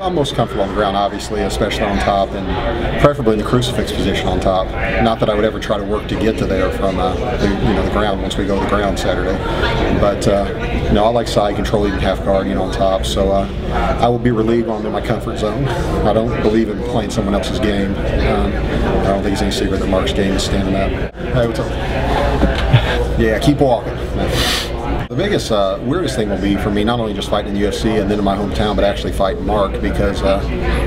I'm most comfortable on the ground, obviously, especially on top, and preferably in the crucifix position on top. Not that I would ever try to work to get to there from the ground once we go to the ground Saturday. But no, I like side control, even half guard, on top. So I will be relieved when I'm in my comfort zone. I don't believe in playing someone else's game. I don't think it's any secret that Mark's game is standing up. Hey, what's up? Yeah, keep walking. The biggest, weirdest thing will be for me, not only just fighting in the UFC and then in my hometown, but actually fighting Mark, because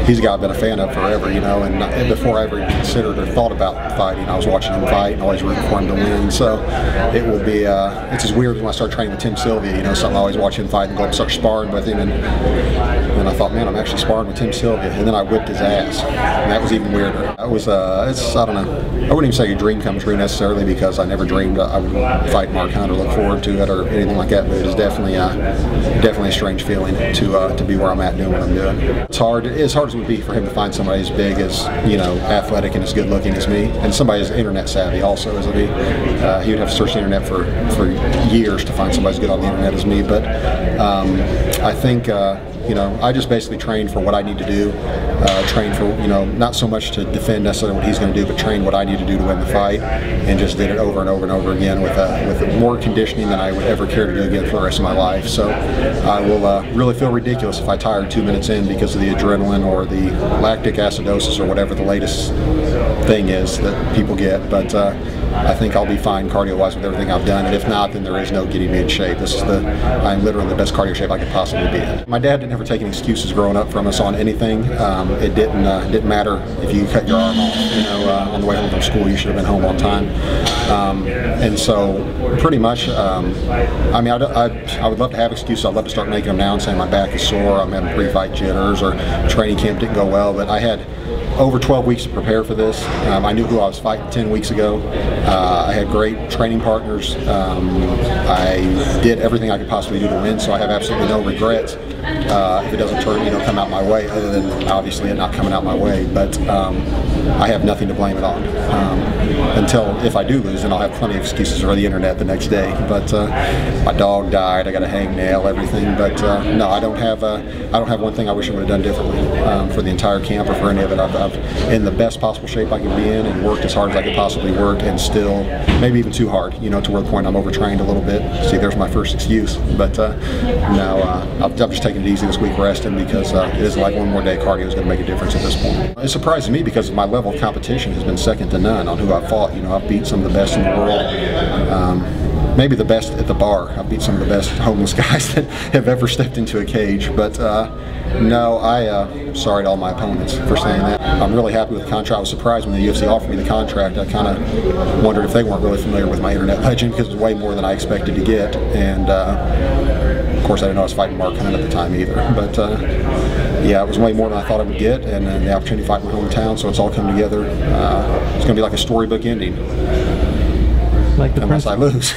he's a guy I've been a fan of forever, and before I ever considered or thought about fighting, I was watching him fight and always rooting for him to win. So it will be, it's just weird when I start training with Tim Sylvia, something I always watch him fight and go and start sparring with him, and I thought, man, I'm actually sparring with Tim Sylvia, and then I whipped his ass, and that was even weirder. It was, I don't know, I wouldn't even say a dream come true necessarily, because I never dreamed I would fight Mark Hunt or look forward to it or anything like that, but it is definitely a strange feeling to be where I'm at doing what I'm doing. It's hard as it would be for him to find somebody as big, as athletic and as good looking as me, and somebody as internet savvy also as me. He would have to search the internet for years to find somebody as good on the internet as me, but I think I just basically train for what I need to do, train for, not so much to defend necessarily what he's going to do, but train what I need to do to win the fight, and just did it over and over and over again with more conditioning than I would ever care to do again for the rest of my life. So I will really feel ridiculous if I tire 2 minutes in because of the adrenaline or the lactic acidosis or whatever the latest thing is that people get, but I think I'll be fine cardio-wise with everything I've done, and if not, then there is no getting me in shape. I'm literally in the best cardio shape I could possibly be in. My dad didn't ever take any excuses growing up from us on anything. It didn't matter if you cut your arm off, on the way home from school, you should have been home on time. And so, pretty much, I would love to have excuses. I'd love to start making them now and saying my back is sore, I'm having pre-fight jitters, or training camp didn't go well, but I had over 12 weeks to prepare for this. I knew who I was fighting 10 weeks ago. I had great training partners. I did everything I could possibly do to win, so I have absolutely no regrets if it doesn't come out my way, other than obviously it not coming out my way. But I have nothing to blame it on. Until if I do lose, then I'll have plenty of excuses for the internet the next day. But my dog died, I got a hangnail, everything. But no, I don't have one thing I wish I would have done differently for the entire camp or for any of it. I'm in the best possible shape I can be in, and worked as hard as I could possibly work, and still maybe even too hard, to where the point I'm overtrained a little bit. See, there's my first excuse. But no, I'm just taking it easy this week, resting, because it is like one more day cardio is going to make a difference at this point. It surprises me because my level of competition has been second to none on who I've fought. I've beat some of the best in the world. Maybe the best at the bar. I've beat some of the best homeless guys that have ever stepped into a cage. But no, sorry to all my opponents for saying that. I'm really happy with the contract. I was surprised when the UFC offered me the contract. I kind of wondered if they weren't really familiar with my internet legend, because it was way more than I expected to get. And of course, I didn't know I was fighting Mark Hunt at the time either. But yeah, it was way more than I thought I would get, and then the opportunity to fight in my hometown, so it's all come together. It's going to be like a storybook ending, unless I lose.